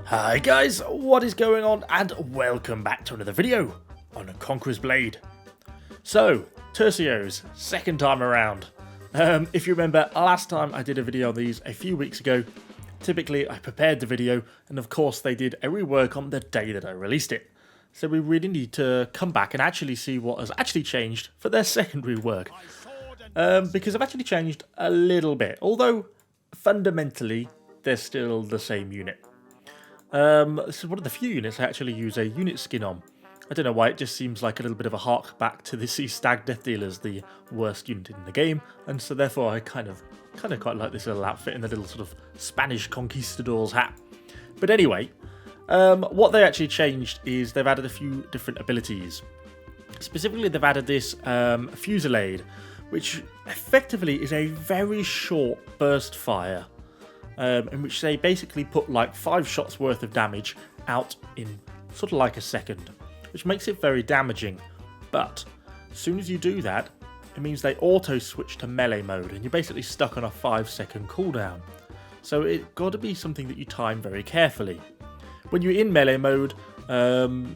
Hi guys, what is going on, and welcome back to another video on Conqueror's Blade. So, Tercio's second time around. If you remember, last time I did a video on these a few weeks ago. Typically I prepared the video, and of course they did a rework on the day that I released it. So we really need to come back and actually see what has actually changed for their second rework. Because I've actually changed a little bit, although fundamentally they're still the same unit. This is one of the few units I actually use a unit skin on. I don't know why, it just seems like a little bit of a hark back to the Sea Stag Death Dealers, the worst unit in the game, and so therefore I kind of quite like this little outfit in the little sort of Spanish conquistador's hat. But anyway, what they actually changed is they've added a few different abilities. Specifically, they've added this Fusillade, which effectively is a very short burst fire. In which they basically put like 5 shots worth of damage out in sort of like a second, which makes it very damaging. But as soon as you do that, it means they auto switch to melee mode, and you're basically stuck on a 5-second cooldown. So it's got to be something that you time very carefully. When you're in melee mode,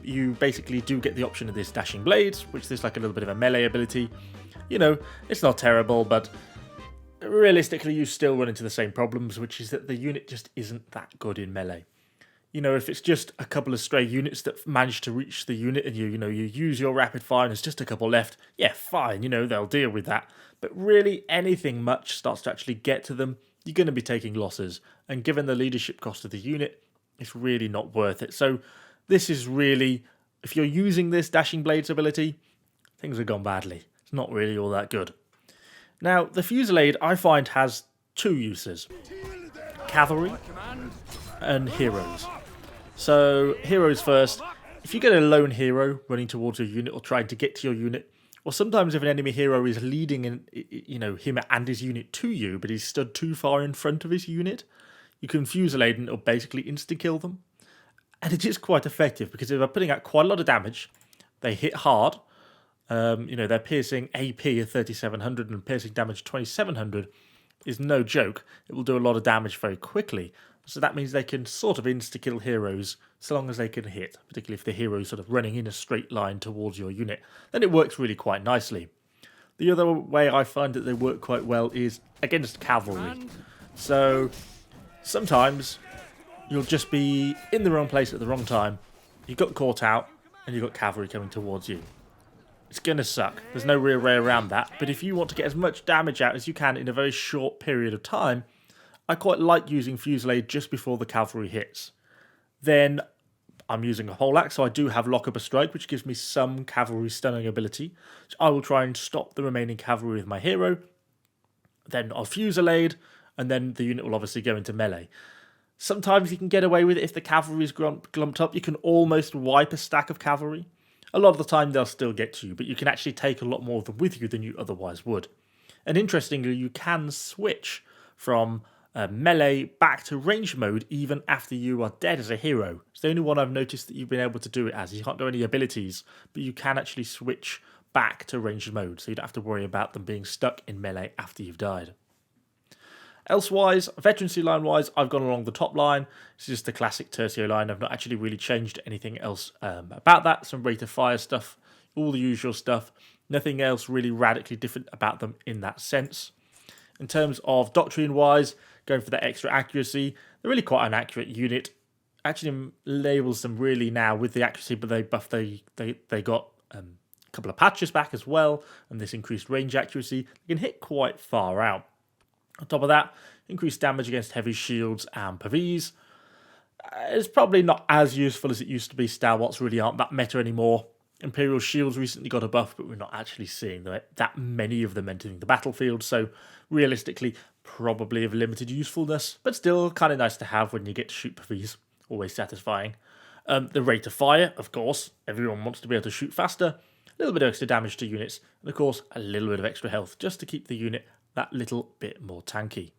you basically do get the option of this Dashing Blades, which is like a little bit of a melee ability. You know, it's not terrible, but realistically, you still run into the same problems, which is that the unit just isn't that good in melee. You know, if it's just a couple of stray units that manage to reach the unit and you use your rapid fire and there's just a couple left, yeah, fine, they'll deal with that. But really, anything much starts to actually get to them, you're going to be taking losses. And given the leadership cost of the unit, it's really not worth it. So this is really, if you're using this Dashing Blades ability, things have gone badly. It's not really all that good. Now, the Fusillade, I find, has 2 uses. Cavalry and heroes. So, heroes first. If you get a lone hero running towards your unit or trying to get to your unit, or sometimes if an enemy hero is leading him and his unit to you, but he's stood too far in front of his unit, you can Fusillade and it'll basically insta-kill them. And it is quite effective, because they're putting out quite a lot of damage. They hit hard. Their piercing AP of 3700 and piercing damage 2700 is no joke. It will do a lot of damage very quickly. So that means they can sort of insta-kill heroes so long as they can hit, particularly if the hero is sort of running in a straight line towards your unit. Then it works really quite nicely. The other way I find that they work quite well is against cavalry. So sometimes you'll just be in the wrong place at the wrong time. You got caught out and you've got cavalry coming towards you. It's going to suck. There's no real way around that. But if you want to get as much damage out as you can in a very short period of time, I quite like using Fusillade just before the cavalry hits. Then I'm using a poleaxe, so I do have Lock Up a Strike, which gives me some cavalry stunning ability. So I will try and stop the remaining cavalry with my hero. Then I'll Fusillade, and then the unit will obviously go into melee. Sometimes you can get away with it if the cavalry is glumped up. You can almost wipe a stack of cavalry. A lot of the time they'll still get to you, but you can actually take a lot more of them with you than you otherwise would. And interestingly, you can switch from melee back to range mode even after you are dead as a hero. It's the only one I've noticed that you've been able to do it as. You can't do any abilities, but you can actually switch back to ranged mode, so you don't have to worry about them being stuck in melee after you've died. Elsewise, veterancy line-wise, I've gone along the top line. It's just the classic Tercio line. I've not actually really changed anything else about that. Some rate of fire stuff, all the usual stuff. Nothing else really radically different about them in that sense. In terms of doctrine-wise, going for that extra accuracy, they're really quite an accurate unit. Actually labels them really now with the accuracy, but they got a couple of patches back as well, and this increased range accuracy. They can hit quite far out. On top of that, increased damage against heavy shields and pavese. It's probably not as useful as it used to be. Stalwarts really aren't that meta anymore. Imperial shields recently got a buff, but we're not actually seeing that many of them entering the battlefield. So realistically, probably of limited usefulness, but still kind of nice to have when you get to shoot for these. Always satisfying. The rate of fire, of course. Everyone wants to be able to shoot faster. A little bit of extra damage to units, and of course a little bit of extra health just to keep the unit that little bit more tanky.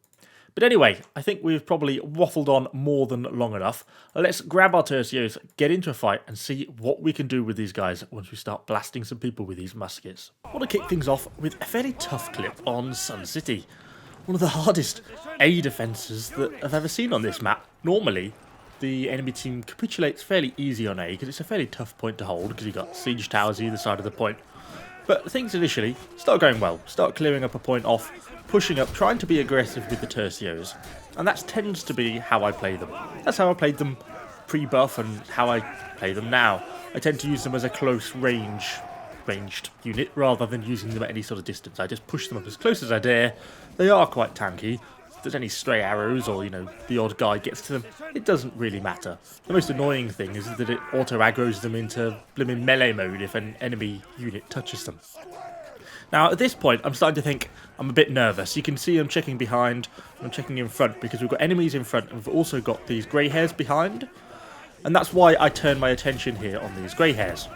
But anyway, I think we've probably waffled on more than long enough. Let's grab our tercios, get into a fight, and see what we can do with these guys once we start blasting some people with these muskets. I want to kick things off with a fairly tough clip on Sun City. One of the hardest A defences that I've ever seen on this map. Normally, the enemy team capitulates fairly easy on A because it's a fairly tough point to hold because you've got siege towers either side of the point. But things initially start going well. Start clearing up a point off, pushing up, trying to be aggressive with the tercios. And that tends to be how I play them. That's how I played them pre-buff and how I play them now. I tend to use them as a close ranged unit rather than using them at any sort of distance. I just push them up as close as I dare. They are quite tanky. If there's any stray arrows or, the odd guy gets to them, it doesn't really matter. The most annoying thing is that it auto-aggroes them into blimmin' melee mode if an enemy unit touches them. Now, at this point, I'm starting to think I'm a bit nervous. You can see I'm checking behind, I'm checking in front, because we've got enemies in front, and we've also got these grey hairs behind. And that's why I turn my attention here on these grey hairs.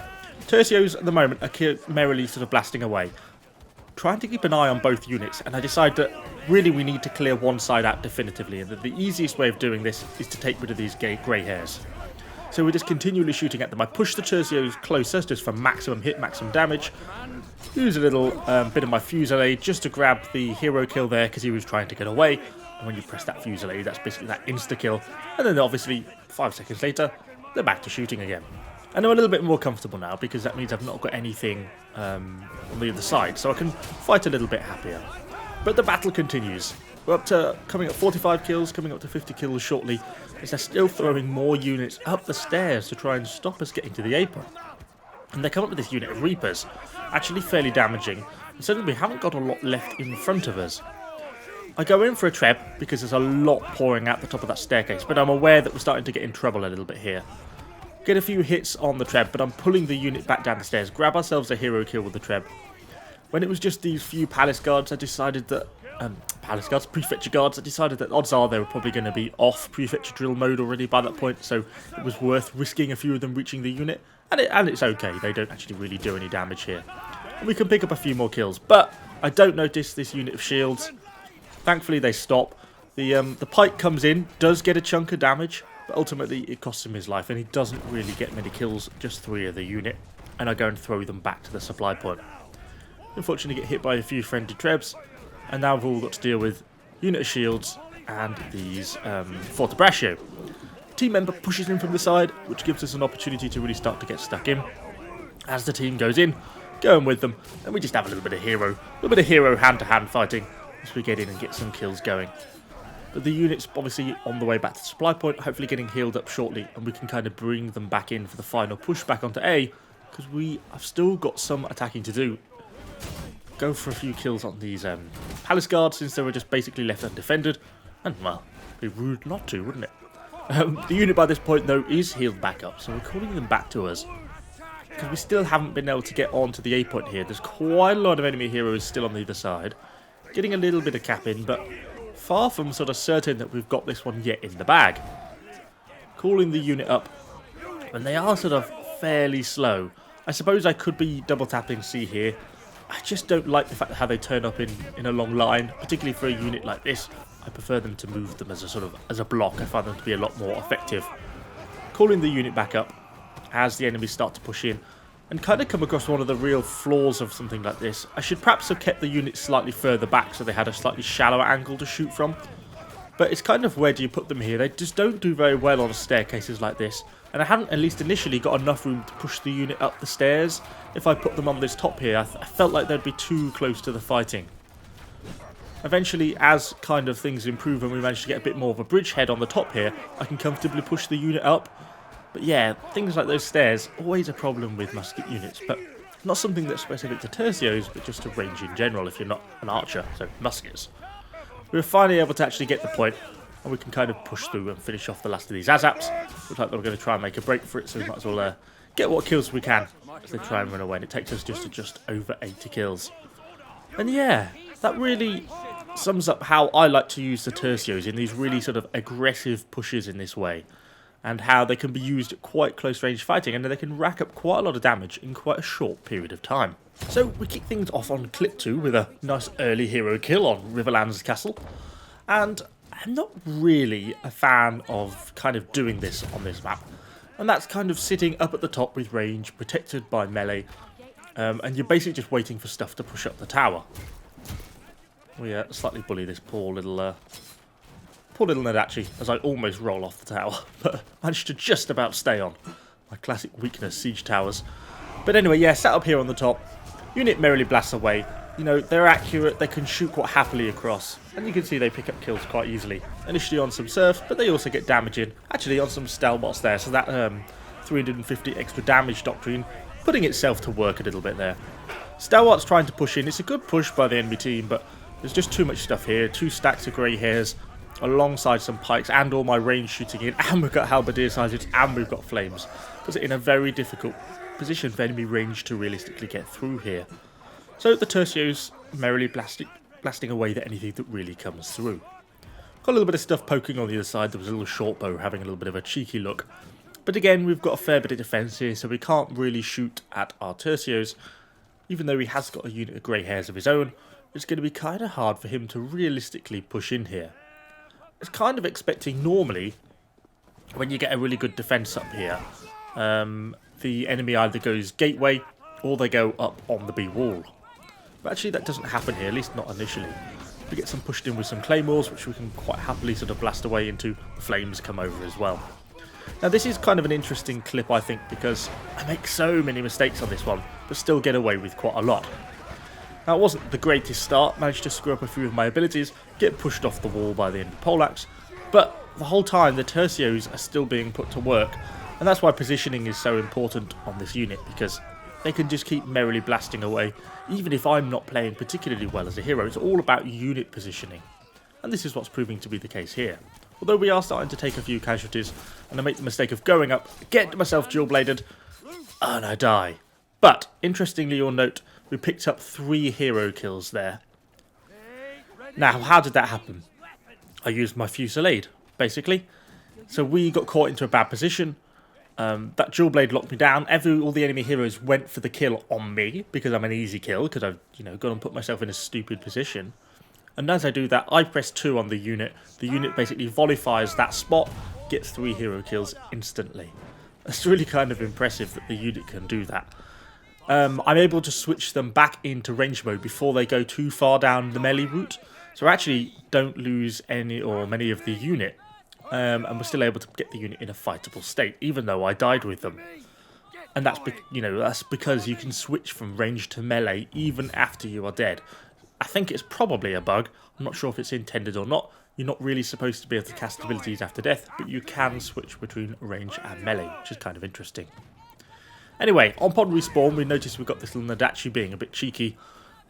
Tercios, at the moment, are merrily sort of blasting away, trying to keep an eye on both units, and I decide that really we need to clear one side out definitively, and that the easiest way of doing this is to take rid of these grey hairs. So we're just continually shooting at them. I push the tercios closer just for maximum hit, maximum damage. Use a little bit of my fusillade just to grab the hero kill there because he was trying to get away. And when you press that fusillade, that's basically that insta-kill. And then obviously, 5 seconds later, they're back to shooting again. And I'm a little bit more comfortable now because that means I've not got anything on the other side. So I can fight a little bit happier. But the battle continues. We're up to coming up 45 kills, coming up to 50 kills shortly, as they're still throwing more units up the stairs to try and stop us getting to the A point. And they come up with this unit of Reapers, actually fairly damaging, and suddenly we haven't got a lot left in front of us. I go in for a treb because there's a lot pouring out the top of that staircase, but I'm aware that we're starting to get in trouble a little bit here. Get a few hits on the treb, but I'm pulling the unit back down the stairs, grab ourselves a hero kill with the treb. When it was just these few palace guards, I decided that prefecture guards, I decided that odds are they were probably going to be off prefecture drill mode already by that point, so it was worth risking a few of them reaching the unit, and it's okay, they don't actually really do any damage here. And we can pick up a few more kills, but I don't notice this unit of shields. Thankfully they stop. The pike comes in, does get a chunk of damage, but ultimately it costs him his life, and he doesn't really get many kills, just 3 of the unit, and I go and throw them back to the supply point. Unfortunately get hit by a few friendly trebs, and now we've all got to deal with unit of shields and these Forte. Team member pushes in from the side, which gives us an opportunity to really start to get stuck in. As the team goes in, going with them, and we just have a little bit of hero hand-to-hand fighting as we get in and get some kills going. But the unit's obviously on the way back to the supply point, hopefully getting healed up shortly, and we can kind of bring them back in for the final push back onto A, because we have still got some attacking to do. Go for a few kills on these palace guards since they were just basically left undefended, and well, it'd be rude not to, wouldn't it? The unit by this point though is healed back up, so we're calling them back to us because we still haven't been able to get on to the A point here. There's quite a lot of enemy heroes still on the other side, getting a little bit of cap in, but far from sort of certain that we've got this one yet in the bag. Calling the unit up, and they are sort of fairly slow. I suppose I could be double tapping C here. I just don't like the fact how they turn up in a long line, particularly for a unit like this. I prefer them to move them as a block. I find them to be a lot more effective. Calling the unit back up as the enemies start to push in, and kind of come across one of the real flaws of something like this. I should perhaps have kept the unit slightly further back so they had a slightly shallower angle to shoot from. But it's kind of where do you put them here? They just don't do very well on staircases like this. And I haven't, at least initially, got enough room to push the unit up the stairs. If I put them on this top here, I felt like they'd be too close to the fighting. Eventually, as kind of things improve and we manage to get a bit more of a bridgehead on the top here, I can comfortably push the unit up. But yeah, things like those stairs, always a problem with musket units, but not something that's specific to tercios, but just to range in general if you're not an archer, so muskets. We were finally able to actually get the point, and we can kind of push through and finish off the last of these Azaps. Looks like they're going to try and make a break for it, so we might as well get what kills we can as they try and run away. And it takes us just over 80 kills. And yeah, that really sums up how I like to use the Tercios in these really sort of aggressive pushes in this way, and how they can be used at quite close range fighting, and they can rack up quite a lot of damage in quite a short period of time. So we kick things off on clip 2 with a nice early hero kill on Riverland's castle, and I'm not really a fan of kind of doing this on this map, and that's kind of sitting up at the top with range, protected by melee, and you're basically just waiting for stuff to push up the tower. We slightly bully this poor little Nadachi as I almost roll off the tower, but managed to just about stay on. My classic weakness, siege towers. But anyway, yeah, sat up here on the top. Unit merrily blasts away. You know, they're accurate, they can shoot quite happily across, and you can see they pick up kills quite easily. Initially on some surf, but they also get damage in. Actually on some stalwarts there, so that 350 extra damage doctrine putting itself to work a little bit there. Stalwart's trying to push in. It's a good push by the enemy team, but there's just too much stuff here. 2 stacks of grey hairs alongside some pikes and all my range shooting in, and we've got halberdier sergeants and we've got flames. Puts it in a very difficult position for enemy range to realistically get through here. So the Tercios merrily blasting away at anything that really comes through. Got a little bit of stuff poking on the other side. There was a little short bow having a little bit of a cheeky look. But again, we've got a fair bit of defence here, so we can't really shoot at our Tercios. Even though he has got a unit of grey hairs of his own, it's going to be kind of hard for him to realistically push in here. It's kind of expecting normally, when you get a really good defence up here, the enemy either goes gateway or they go up on the B wall. But actually that doesn't happen here, at least not initially. We get some pushed in with some claymores, which we can quite happily sort of blast away into. The flames come over as well. Now this is kind of an interesting clip, I think, because I make so many mistakes on this one, but still get away with quite a lot. Now it wasn't the greatest start, managed to screw up a few of my abilities, get pushed off the wall by the end of Poleaxe, but the whole time the Tercios are still being put to work, and that's why positioning is so important on this unit, because they can just keep merrily blasting away, even if I'm not playing particularly well as a hero. It's all about unit positioning, and this is what's proving to be the case here. Although we are starting to take a few casualties, and I make the mistake of going up, get myself dual bladed, and I die. But interestingly, you'll note we picked up 3 hero kills there. Now, how did that happen? I used my fusillade, basically. So we got caught into a bad position. That dual blade locked me down. All the enemy heroes went for the kill on me because I'm an easy kill, because I've gone and put myself in a stupid position. And as I do that, I press 2 on the unit. The unit basically volley fires that spot, gets 3 hero kills instantly. It's really kind of impressive that the unit can do that. I'm able to switch them back into range mode before they go too far down the melee route. So I actually don't lose any or many of the unit. And we're still able to get the unit in a fightable state, even though I died with them. And that's because you can switch from range to melee even after you are dead. I think it's probably a bug. I'm not sure if it's intended or not. You're not really supposed to be able to cast abilities after death, but you can switch between range and melee, which is kind of interesting. Anyway, upon respawn, we notice we've got this little Nadachi being a bit cheeky.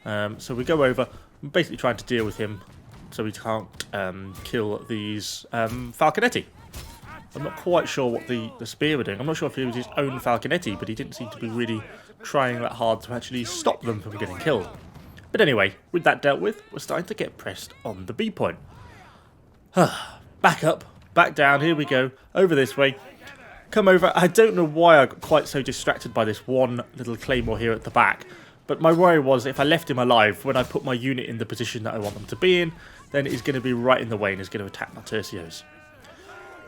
So we go over, and basically trying to deal with him so he can't kill these Falconetti. I'm not quite sure what the spear were doing. I'm not sure if he was his own Falconetti, but he didn't seem to be really trying that hard to actually stop them from getting killed. But anyway, with that dealt with, we're starting to get pressed on the B point. Back up, back down, here we go, over this way. Come over. I don't know why I got quite so distracted by this one little claymore here at the back, but my worry was if I left him alive, when I put my unit in the position that I want them to be in, then he's going to be right in the way and he's going to attack my Tercios.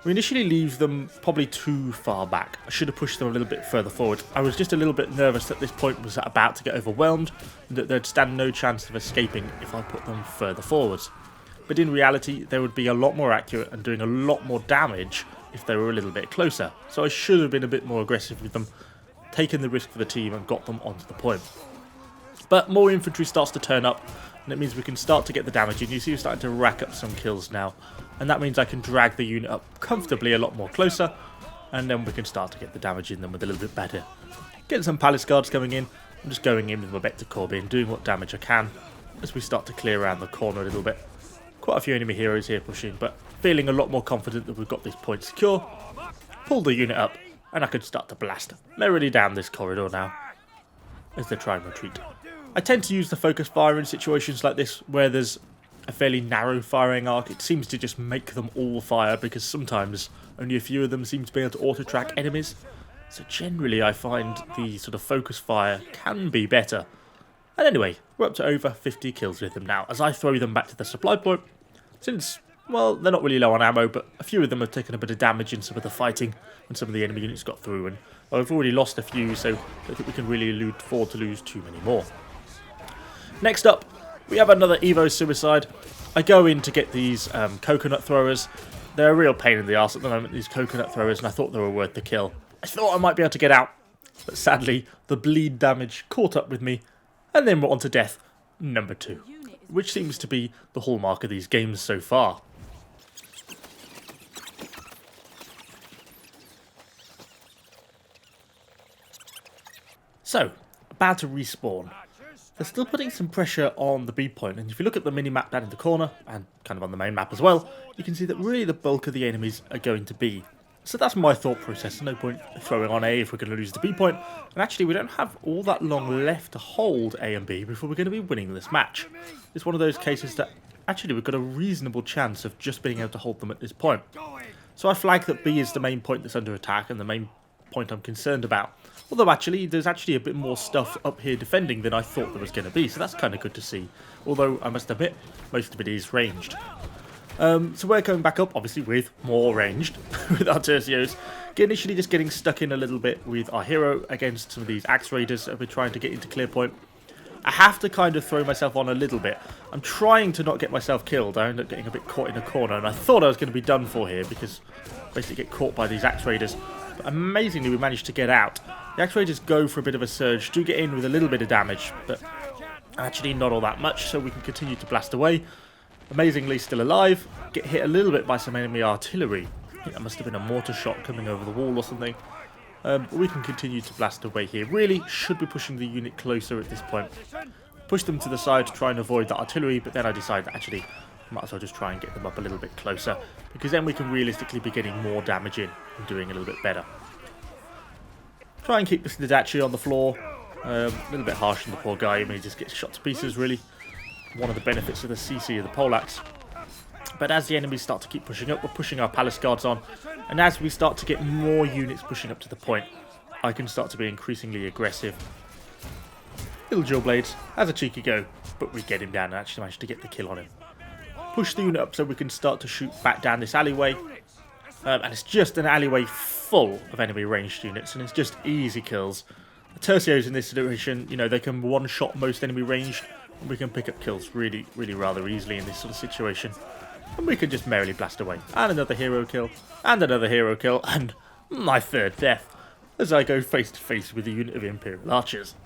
We initially leave them probably too far back. I should have pushed them a little bit further forward. I was just a little bit nervous that this point was about to get overwhelmed and that they'd stand no chance of escaping if I put them further forwards. But in reality, they would be a lot more accurate and doing a lot more damage if they were a little bit closer. So I should have been a bit more aggressive with them, taken the risk for the team and got them onto the point. But more infantry starts to turn up, and it means we can start to get the damage in. You see we're starting to rack up some kills now, and that means I can drag the unit up comfortably a lot more closer, and then we can start to get the damage in them with a little bit better. Getting some palace guards coming in. I'm just going in with my Vector Corbin, doing what damage I can as we start to clear around the corner a little bit. Quite a few enemy heroes here pushing, but feeling a lot more confident that we've got this point secure. Pull the unit up, and I can start to blast merrily down this corridor now as they try and retreat. I tend to use the focus fire in situations like this where there's a fairly narrow firing arc. It seems to just make them all fire because sometimes only a few of them seem to be able to auto-track enemies. So generally I find the sort of focus fire can be better. And anyway, we're up to over 50 kills with them now as I throw them back to the supply point. Since, well, they're not really low on ammo, but a few of them have taken a bit of damage in some of the fighting when some of the enemy units got through. And well, we've already lost a few, so I don't think we can really afford to lose too many more. Next up, we have another Evo suicide. I go in to get these coconut throwers. They're a real pain in the arse at the moment, these coconut throwers, and I thought they were worth the kill. I thought I might be able to get out, but sadly, the bleed damage caught up with me, and then we're on to death number 2, which seems to be the hallmark of these games so far. So, about to respawn. They're still putting some pressure on the B point, and if you look at the mini-map down in the corner, and kind of on the main map as well, you can see that really the bulk of the enemies are going to B. So that's my thought process. No point throwing on A if we're going to lose the B point, and actually we don't have all that long left to hold A and B before we're going to be winning this match. It's one of those cases that actually we've got a reasonable chance of just being able to hold them at this point. So I flag that B is the main point that's under attack and the main point I'm concerned about. Although actually, there's actually a bit more stuff up here defending than I thought there was going to be, so that's kind of good to see. Although, I must admit, most of it is ranged. So we're going back up, obviously, with more ranged, with our Tercios. Initially just getting stuck in a little bit with our hero against some of these Axe Raiders that we're trying to get into clear point. I have to kind of throw myself on a little bit. I'm trying to not get myself killed. I end up getting a bit caught in a corner, and I thought I was going to be done for here, because I basically get caught by these Axe Raiders. But amazingly, we managed to get out. The Axe Raiders go for a bit of a surge, do get in with a little bit of damage, but actually not all that much, so we can continue to blast away. Amazingly still alive, get hit a little bit by some enemy artillery. I think that must have been a mortar shot coming over the wall or something. But we can continue to blast away here. Really should be pushing the unit closer at this point. Push them to the side to try and avoid that artillery, but then I decide that actually I might as well just try and get them up a little bit closer, because then we can realistically be getting more damage in and doing a little bit better. Try and keep this Nidachi on the floor. A little bit harsh on the poor guy. I mean, he just gets shot to pieces, really. One of the benefits of the CC of the poleaxe. But as the enemies start to keep pushing up, we're pushing our palace guards on. And as we start to get more units pushing up to the point, I can start to be increasingly aggressive. Little Dual Blades has a cheeky go, but we get him down and actually manage to get the kill on him. Push the unit up so we can start to shoot back down this alleyway. And it's just an alleyway full of enemy ranged units, and it's just easy kills. The Tercios in this situation, you know, they can one-shot most enemy ranged, and we can pick up kills really rather easily in this sort of situation. And we can just merrily blast away. And another hero kill, and another hero kill, and my third death, as I go face to face with a unit of Imperial Archers.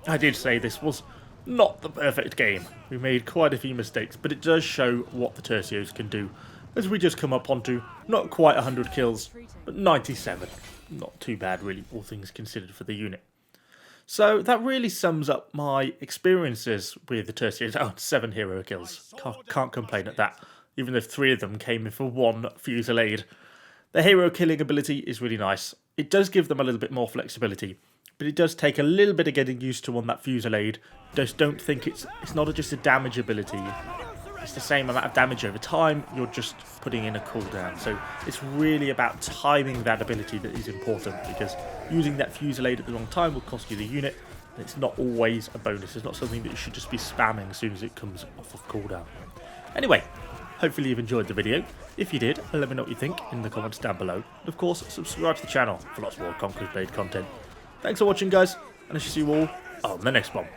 I did say this was not the perfect game. We made quite a few mistakes, but it does show what the Tercios can do. As we just come up onto not quite 100 kills, but 97. Not too bad, really, all things considered for the unit. So that really sums up my experiences with the Tercios. Oh, 7 hero kills. Can't complain at that, even though 3 of them came in for 1 fusillade. The hero killing ability is really nice. It does give them a little bit more flexibility, but it does take a little bit of getting used to on that fusillade. Just don't think it's not just a damage ability. It's the same amount of damage over time, you're just putting in a cooldown. So it's really about timing that ability that is important, because using that fusillade at the wrong time will cost you the unit. And it's not always a bonus. It's not something that you should just be spamming as soon as it comes off of cooldown. Anyway, hopefully you've enjoyed the video. If you did, let me know what you think in the comments down below. And of course, subscribe to the channel for lots more Conqueror's Blade content. Thanks for watching, guys, and I shall see you all on the next one.